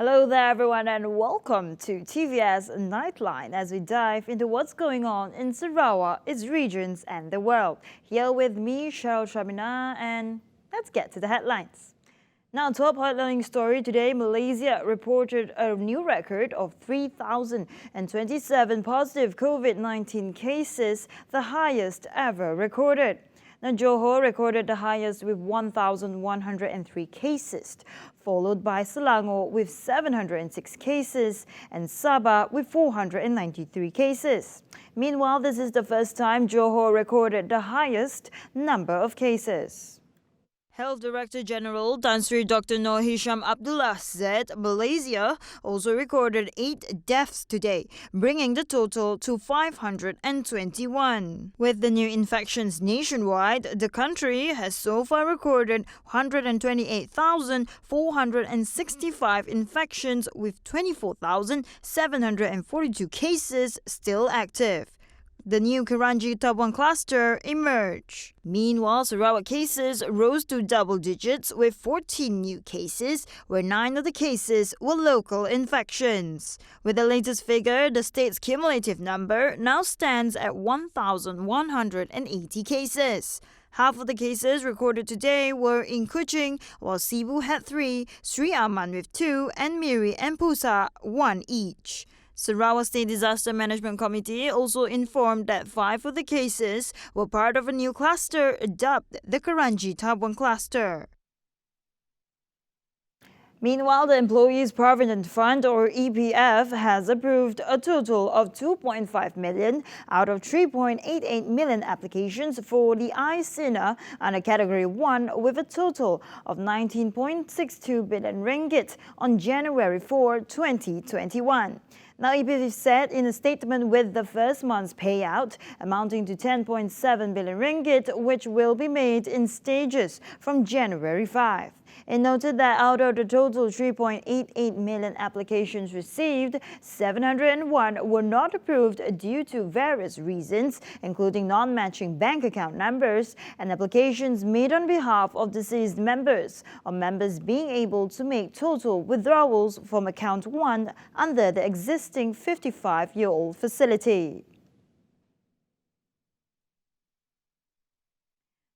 Hello there everyone and welcome to TVS Nightline as we dive into what's going on in Sarawak, its regions and the world. Here with me, Cheryl Shamina, and let's get to the headlines. Now, top headlining story today, Malaysia reported a new record of 3,027 positive COVID-19 cases, the highest ever recorded. Now, Johor recorded the highest with 1,103 cases, followed by Selangor with 706 cases and Sabah with 493 cases. Meanwhile, this is the first time Johor recorded the highest number of cases. Health Director General Tan Sri Dr. Noor Hisham Abdullah said Malaysia also recorded 8 deaths today, bringing the total to 521. With the new infections nationwide, the country has so far recorded 128,465 infections with 24,742 cases still active. The new Kranji Tabuan cluster emerged. Meanwhile, Sarawak cases rose to double digits with 14 new cases, where 9 of the cases were local infections. With the latest figure, the state's cumulative number now stands at 1,180 cases. Half of the cases recorded today were in Kuching, while Sibu had 3, Sri Aman with 2, and Miri and Pusa 1 each. Sarawak State Disaster Management Committee also informed that 5 of the cases were part of a new cluster dubbed the Kranji Tabuan cluster. Meanwhile, the Employees Provident Fund, or EPF, has approved a total of 2.5 million out of 3.88 million applications for the I-Sinar under Category 1 with a total of 19.62 billion ringgit on January 4, 2021. Now, EPF said in a statement with the first month's payout amounting to 10.7 billion ringgit, which will be made in stages from January 5. It noted that out of the total 3.88 million applications received, 701 were not approved due to various reasons, including non-matching bank account numbers and applications made on behalf of deceased members, or members being able to make total withdrawals from account 1 under the existing 55-year-old facility.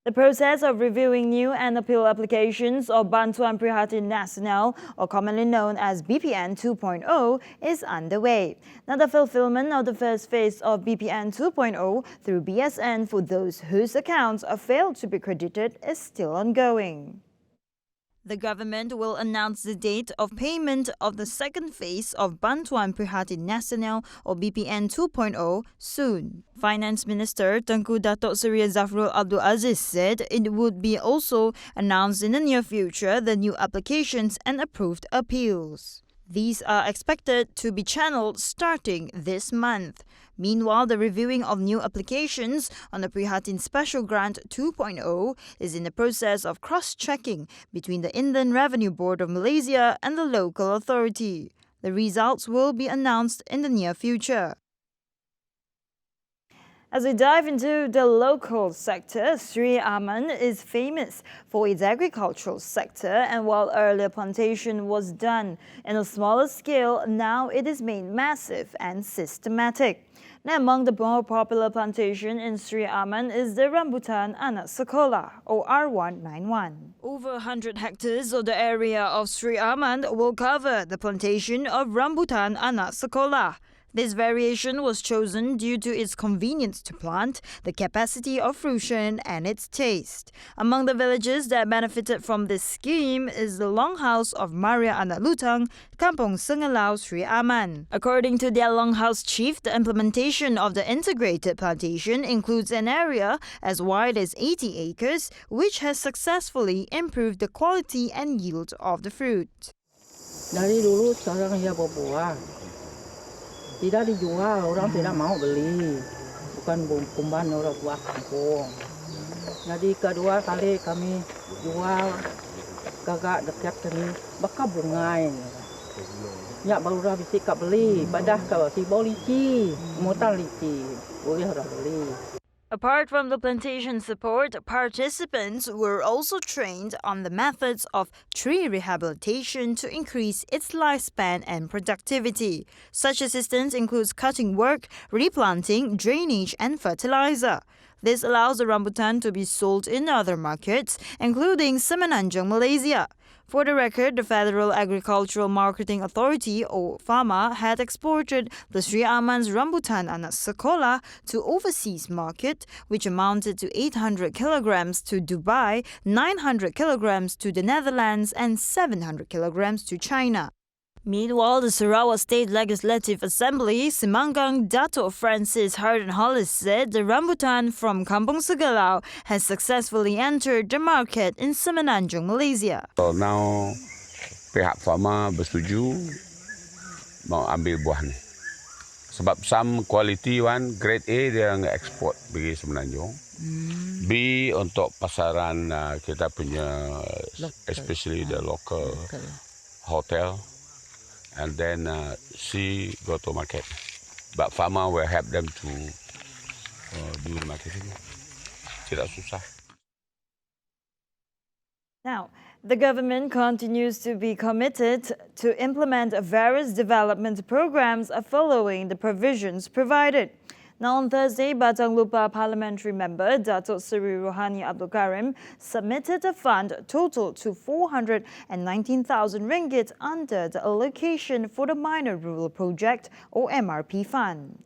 The process of reviewing new and appeal applications of Bantuan Prihatin Nasional, or commonly known as BPN 2.0, is underway. Now, the fulfillment of the first phase of BPN 2.0 through BSN for those whose accounts are failed to be credited is still ongoing. The government will announce the date of payment of the second phase of Bantuan Prihatin Nasional, or BPN 2.0, soon. Finance Minister Tengku Datuk Seri Zafrul Abdul Aziz said it would be also announced in the near future the new applications and approved appeals. These are expected to be channeled starting this month. Meanwhile, the reviewing of new applications on the Prihatin Special Grant 2.0 is in the process of cross-checking between the Inland Revenue Board of Malaysia and the local authority. The results will be announced in the near future. As we dive into the local sector, Sri Aman is famous for its agricultural sector, and while earlier plantation was done in a smaller scale, now it is made massive and systematic. Now, among the more popular plantation in Sri Aman is the Rambutan Anak Sekolah, or R191. Over 100 hectares of the area of Sri Aman will cover the plantation of Rambutan Anak Sekolah. This variation was chosen due to its convenience to plant, the capacity of fruition, and its taste. Among the villages that benefited from this scheme is the Longhouse of Maria Anak Lutang, Kampung Sengelau, Sri Aman. According to their Longhouse chief, the implementation of the integrated plantation includes an area as wide as 80 acres, which has successfully improved the quality and yield of the fruit. Dari dulu sekarang ya berbuah. Tidak dijual, orang tidak mau beli. Bukan kumban orang buah kampung. Jadi kedua kali kami jual gagak dekat sini, bakal bungai. Ya baru dah bisa beli, badah kalau si bau lici, mutan lici, boleh orang beli. Apart from the plantation support, participants were also trained on the methods of tree rehabilitation to increase its lifespan and productivity. Such assistance includes cutting work, replanting, drainage, and fertilizer. This allows the rambutan to be sold in other markets, including Semenanjung, Malaysia. For the record, the Federal Agricultural Marketing Authority, or FAMA, had exported the Sri Aman's rambutan anak sekolah to overseas market, which amounted to 800 kilograms to Dubai, 900 kilograms to the Netherlands, and 700 kilograms to China. Meanwhile, the Sarawak State Legislative Assembly, Semanggang Dato' Francis Harden Hollis said the rambutan from Kampung Segalau has successfully entered the market in Semenanjung, Malaysia. So now, pihak farmer bersetuju mau ambil buah ni. Sebab some quality one, grade A dia nak export pergi Semenanjung. B untuk pasaran kita punya, especially the local hotel. And then C go to market. But farmer will help them to do the marketing. Tidak susah. Now, the government continues to be committed to implement various development programs following the provisions provided. Now, on Thursday, Batang Lupa parliamentary member Datuk Seri Rohani Abdul Karim submitted a fund total to 419,000 ringgit under the allocation for the Minor Rural Project or MRP fund.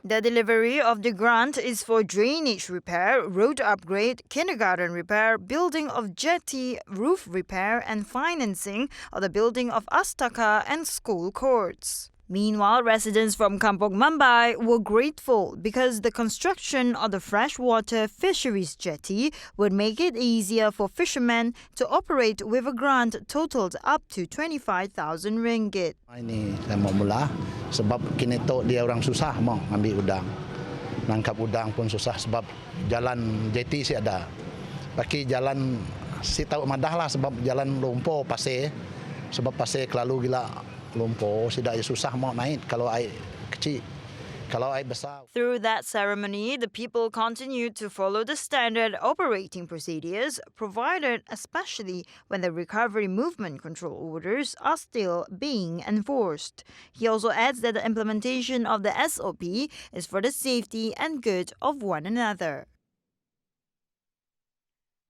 The delivery of the grant is for drainage repair, road upgrade, kindergarten repair, building of jetty, roof repair, and financing of the building of astaka and school courts. Meanwhile, residents from Kampong Mambai were grateful because the construction of the freshwater fisheries jetty would make it easier for fishermen to operate with a grant totaled up to 25,000 ringgit. Ini saya mau mula sebab kini tu dia orang susah mau ambil udang. Nangkap udang pun susah sebab jalan jetty sih ada. Bagi jalan si tahu madah lah sebab jalan lumpur pasir. Sebab pasir kelalu gila lumpur tidak susah mau naik kalau air kecil. Kalau air besar. Through that ceremony, the people continued to follow the standard operating procedures provided, especially when the recovery movement control orders are still being enforced. He also adds that the implementation of the SOP is for the safety and good of one another.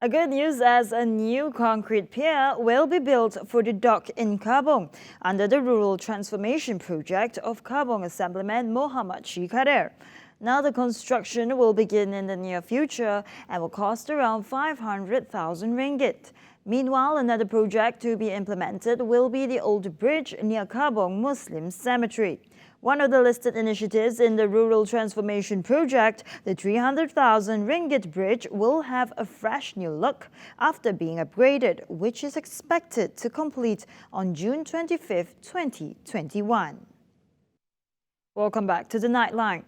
A good news as a new concrete pier will be built for the dock in Kabong under the Rural Transformation Project of Kabong Assemblyman Mohammad Shikader. Now the construction will begin in the near future and will cost around 500,000 ringgit. Meanwhile, another project to be implemented will be the old bridge near Kabong Muslim Cemetery. One of the listed initiatives in the Rural Transformation Project, the 300,000 ringgit bridge will have a fresh new look after being upgraded, which is expected to complete on June 25, 2021. Welcome back to the Nightline.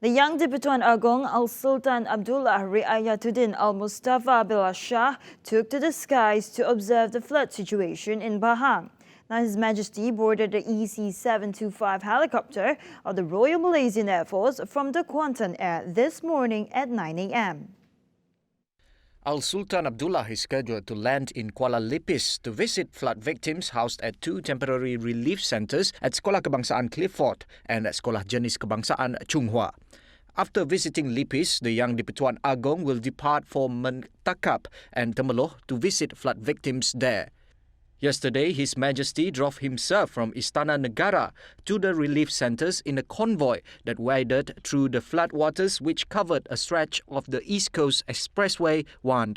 The young Diputuan Agong Al-Sultan Abdullah Riayatuddin Al-Mustafa Bilal Shah took to the skies to observe the flood situation in Pahang. Now, His Majesty boarded the EC-725 helicopter of the Royal Malaysian Air Force from the Kuantan Air this morning at 9 a.m. Al-Sultan Abdullah is scheduled to land in Kuala Lipis to visit flood victims housed at two temporary relief centres at Sekolah Kebangsaan Clifford and at Sekolah Jenis Kebangsaan Chung Hua. After visiting Lipis, the young Diputuan Agong will depart for Mentakap and Temeloh to visit flood victims there. Yesterday, His Majesty drove himself from Istana Negara to the relief centres in a convoy that waded through the floodwaters which covered a stretch of the East Coast Expressway 1.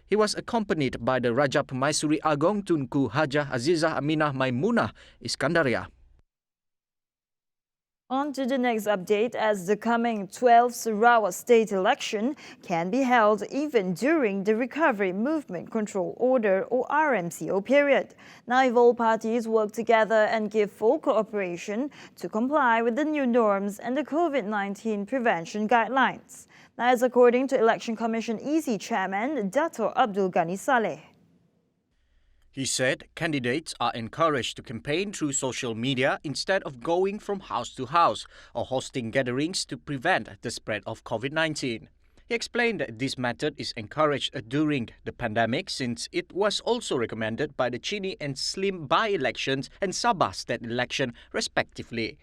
He was accompanied by the Raja Pemaisuri Agong Tunku Hajah Azizah Aminah Maimunah Iskandaria. On to the next update, as the coming 12th Sarawak state election can be held even during the Recovery Movement Control Order or RMCO period. Now, if all parties work together and give full cooperation to comply with the new norms and the COVID-19 prevention guidelines. Now, as according to Election Commission EC Chairman Dato' Abdul Ghani Saleh. He said candidates are encouraged to campaign through social media instead of going from house to house or hosting gatherings to prevent the spread of COVID-19. He explained that this method is encouraged during the pandemic since it was also recommended by the Chini and Slim by-elections and Sabah state election respectively.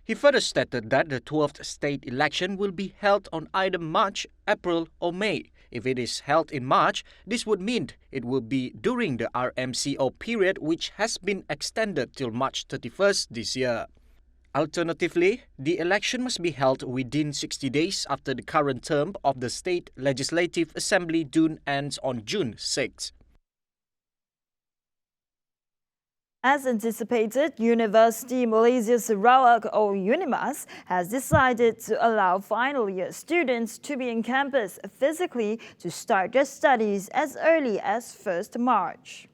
He further stated that the 12th state election will be held on either March, April or May. If it is held in March, this would mean it will be during the RMCO period, which has been extended till March 31st this year. Alternatively, the election must be held within 60 days after the current term of the State Legislative Assembly Dun ends on June 6. As anticipated, University Malaysia Sarawak or UNIMAS has decided to allow final year students to be in campus physically to start their studies as early as 1st March.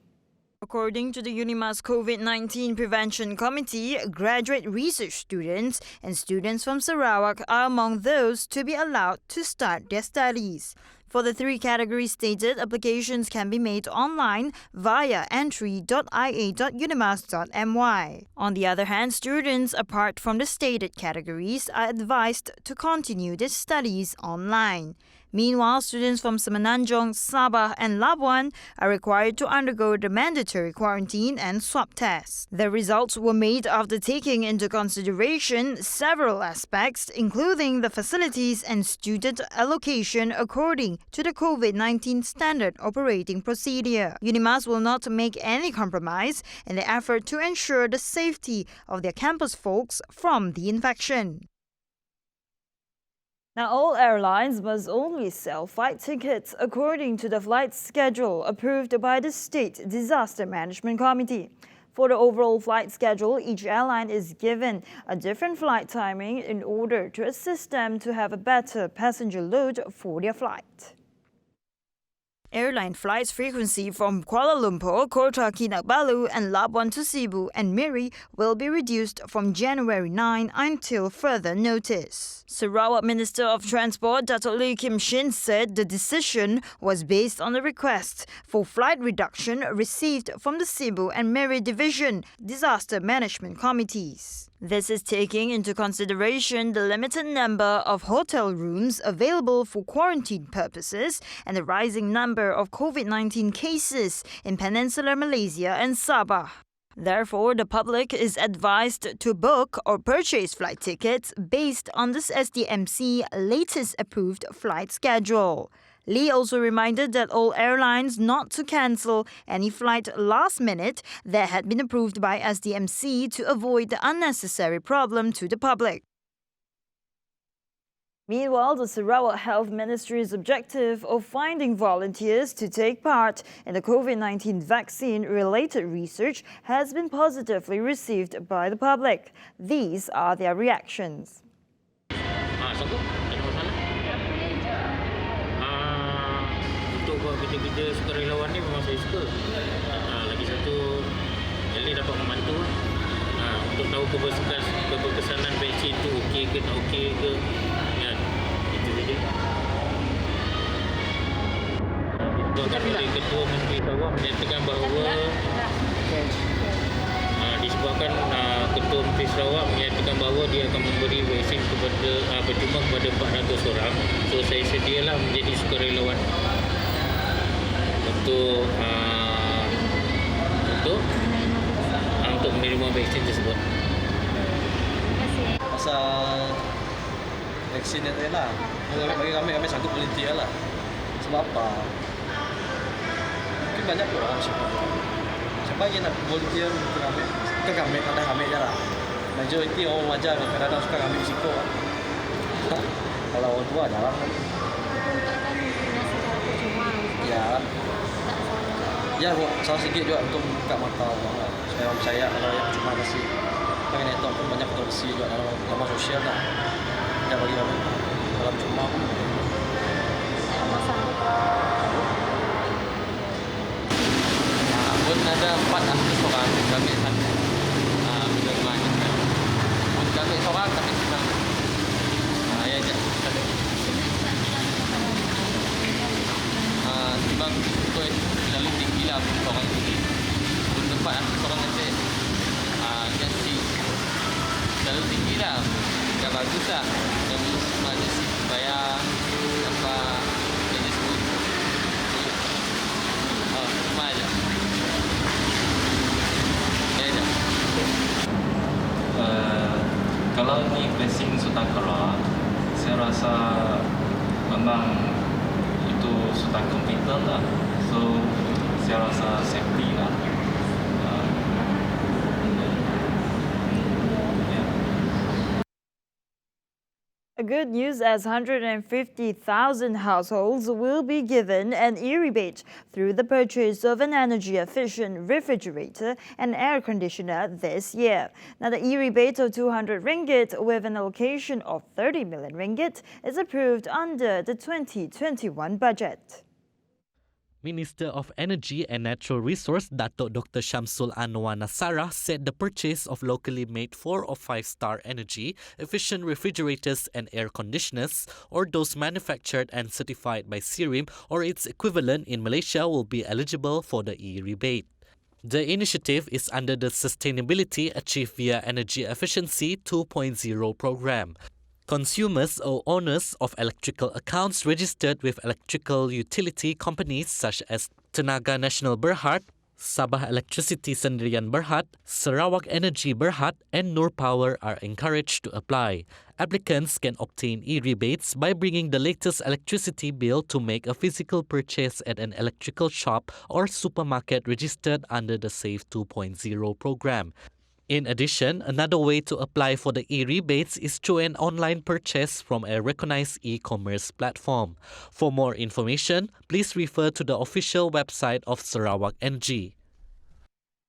According to the UNIMAS COVID-19 Prevention Committee, graduate research students and students from Sarawak are among those to be allowed to start their studies. For the three categories stated, applications can be made online via entry.ia.unimas.my. On the other hand, students apart from the stated categories are advised to continue their studies online. Meanwhile, students from Semenanjung, Sabah and Labuan are required to undergo the mandatory quarantine and swab tests. The results were made after taking into consideration several aspects, including the facilities and student allocation according to the COVID-19 standard operating procedure. UNIMAS will not make any compromise in the effort to ensure the safety of their campus folks from the infection. Now, all airlines must only sell flight tickets according to the flight schedule approved by the State Disaster Management Committee. For the overall flight schedule, each airline is given a different flight timing in order to assist them to have a better passenger load for their flight. Airline flights frequency from Kuala Lumpur, Kota Kinabalu and Labuan to Cebu and Miri will be reduced from January 9 until further notice. Sarawak Minister of Transport Dato' Lee Kim Shin said the decision was based on the request for flight reduction received from the Cebu and Miri Division Disaster Management Committees. This is taking into consideration the limited number of hotel rooms available for quarantine purposes and the rising number of COVID-19 cases in Peninsular Malaysia and Sabah. Therefore, the public is advised to book or purchase flight tickets based on this SDMC latest approved flight schedule. Lee also reminded that all airlines not to cancel any flight last minute that had been approved by SDMC to avoid the unnecessary problem to the public. Meanwhile, the Sarawak Health Ministry's objective of finding volunteers to take part in the COVID-19 vaccine-related research has been positively received by the public. These are their reactions. Untuk kerja-kerja sukarelawan ni memang saya suka. Lagi satu, Eli dapat membantu. Untuk tahu keberkesanan vaksin tu okey ke tak okey ke. Ya, itu saja. Disebabkan oleh Ketua Menteri Sarawak menyatakan bahawa disebabkan Ketua Menteri Sarawak menyatakan bahawa dia akan memberi vaksin percuma kepada 400 orang. So saya sedialah menjadi sukarelawan untuk menerima vaksin tersebut. Pasal vaksin itu lah, bagi kami sanggup volunteer lah. Sebab apa? Mungkin banyak orang siapa yang nak volunteer untuk kami? Kan kami kata kami je lah. Majoriti orang wajar kadang-kadang suka kami risiko. Kalau orang tua jarang. Ya. Ya, buat salah sikit juga untuk buka mata orang lah. Supaya orang percaya kalau yang cuma kasih pakai network pun banyak kontroversi juga dalam laman sosial lah. Tidak bagi kami dalam cuma pun. Pun ada 4 artis orang kami satu. Bila main kan. Pun kami seorang kami senang. Ya je. Sebab itu selalu tinggi lah orang tinggi. Pun tempat artis orang nanti jadi selalu tinggi lah. Dah bagus lah. Dan semua jadi supaya apa jadi sebut. Cuma aja. Kalau ni blessing sudah keluar, saya rasa memang itu sudah confident lah. So saya rasa safety lah. Good news as 150,000 households will be given an e-rebate through the purchase of an energy-efficient refrigerator and air conditioner this year. Now, the e-rebate of 200 ringgit with an allocation of 30 million ringgit is approved under the 2021 budget. Minister of Energy and Natural Resource Datuk Dr. Shamsul Anwar Nasara said the purchase of locally made 4 or 5-star energy efficient refrigerators and air conditioners, or those manufactured and certified by SIRIM or its equivalent in Malaysia, will be eligible for the e-rebate. The initiative is under the Sustainability Achieved via Energy Efficiency 2.0 program. Consumers or owners of electrical accounts registered with electrical utility companies such as Tenaga Nasional Berhad, Sabah Electricity Sendirian Berhad, Sarawak Energy Berhad, and Nur Power are encouraged to apply. Applicants can obtain e-rebates by bringing the latest electricity bill to make a physical purchase at an electrical shop or supermarket registered under the SAVE 2.0 program. In addition, another way to apply for the e-rebates is through an online purchase from a recognized e-commerce platform. For more information, please refer to the official website of Sarawak Energy.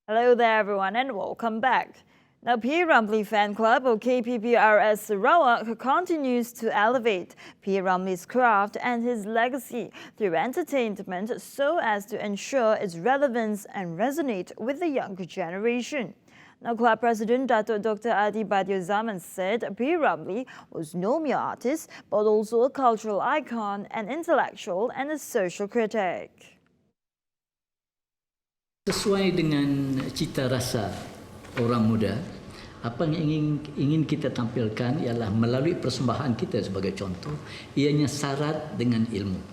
Hello there, everyone, and welcome back. Now, P. Ramlee Fan Club, or KPPRS Sarawak, continues to elevate P. Ramlee's craft and his legacy through entertainment so as to ensure its relevance and resonate with the younger generation. Now, Club President Datuk Dr. Adi Badio Zaman said P. Ramlee was no mere artist, but also a cultural icon, an intellectual and a social critic. Sesuai dengan cita rasa orang muda, apa yang ingin kita tampilkan ialah melalui persembahan kita sebagai contoh, ianya syarat dengan ilmu.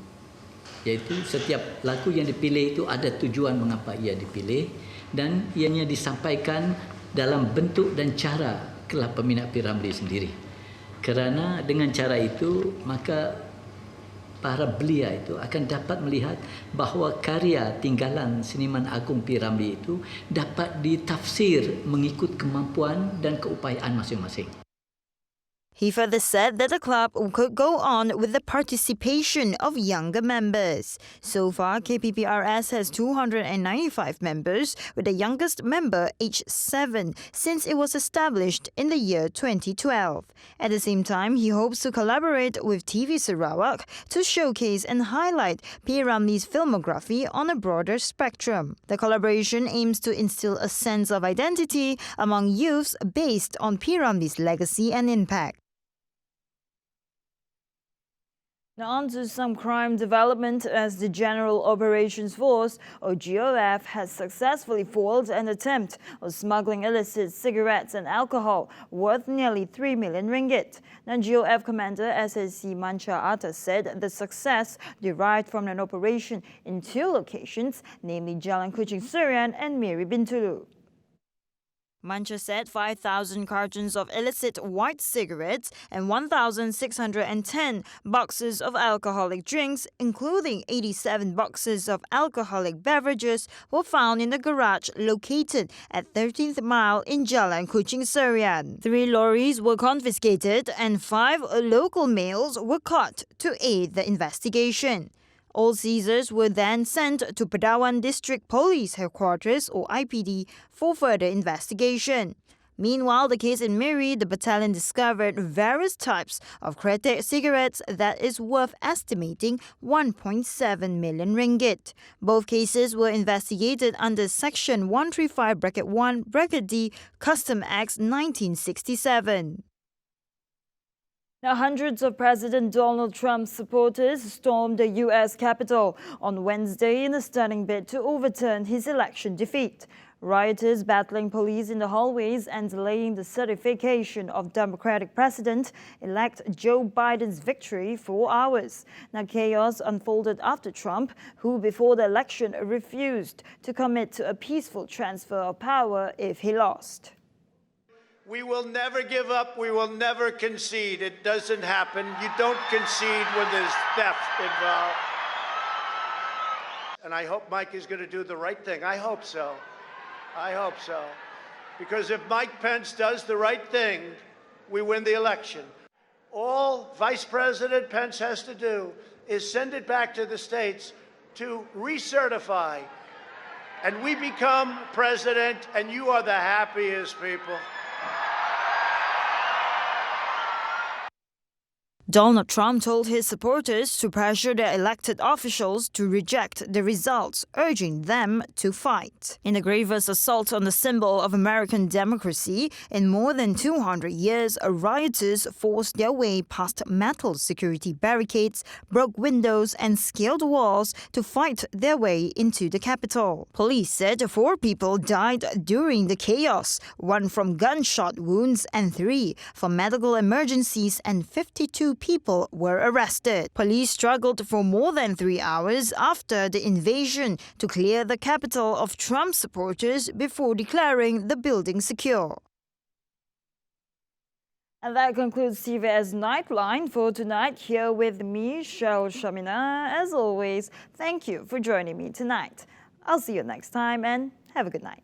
Iaitu setiap lagu yang dipilih itu ada tujuan mengapa ia dipilih dan ianya disampaikan dalam bentuk dan cara kelas peminat P. Ramlee sendiri. Kerana dengan cara itu, maka para belia itu akan dapat melihat bahawa karya tinggalan seniman agung P. Ramlee itu dapat ditafsir mengikut kemampuan dan keupayaan masing-masing. He further said that the club could go on with the participation of younger members. So far, KPPRS has 295 members, with the youngest member aged 7 since it was established in the year 2012. At the same time, he hopes to collaborate with TV Sarawak to showcase and highlight P. Ramlee's filmography on a broader spectrum. The collaboration aims to instill a sense of identity among youths based on P. Ramlee's legacy and impact. Now on to some crime development as the General Operations Force, or GOF, has successfully foiled an attempt of smuggling illicit cigarettes and alcohol worth nearly 3 million ringgit. Now, GOF Commander SSC Mancha Atta said the success derived from an operation in 2 locations, namely Jalan Kuching Surian and Miri Bintulu. Mancha said 5,000 cartons of illicit white cigarettes and 1,610 boxes of alcoholic drinks, including 87 boxes of alcoholic beverages, were found in the garage located at 13th Mile in Jalan Kuching Surian. 3 lorries were confiscated and 5 local males were caught to aid the investigation. All seizures were then sent to Padawan District Police Headquarters or IPD for further investigation. Meanwhile, the case in Miri, the battalion discovered various types of Kretek cigarettes that is worth estimating 1.7 million ringgit. Both cases were investigated under Section 135(1)(d) Custom Acts 1967. Now, hundreds of President Donald Trump's supporters stormed the U.S. Capitol on Wednesday in a stunning bid to overturn his election defeat. Rioters battling police in the hallways and delaying the certification of Democratic President-elect Joe Biden's victory for hours. Now, chaos unfolded after Trump, who before the election refused to commit to a peaceful transfer of power if he lost. We will never give up. We will never concede. It doesn't happen. You don't concede when there's theft involved. And I hope Mike is going to do the right thing. I hope so. I hope so. Because if Mike Pence does the right thing, we win the election. All Vice President Pence has to do is send it back to the states to recertify. And we become president, and you are the happiest people. Donald Trump told his supporters to pressure their elected officials to reject the results, urging them to fight. In the gravest assault on the symbol of American democracy in more than 200 years, rioters forced their way past metal security barricades, broke windows and scaled walls to fight their way into the Capitol. Police said 4 people died during the chaos, 1 from gunshot wounds and 3 from medical emergencies, and 52 people were arrested. Police struggled for more than 3 hours after the invasion to clear the Capitol of Trump supporters before declaring the building secure. And that concludes TVS Nightline for tonight. Here with me, Cheryl Shamina. As always, thank you for joining me tonight. I'll see you next time and have a good night.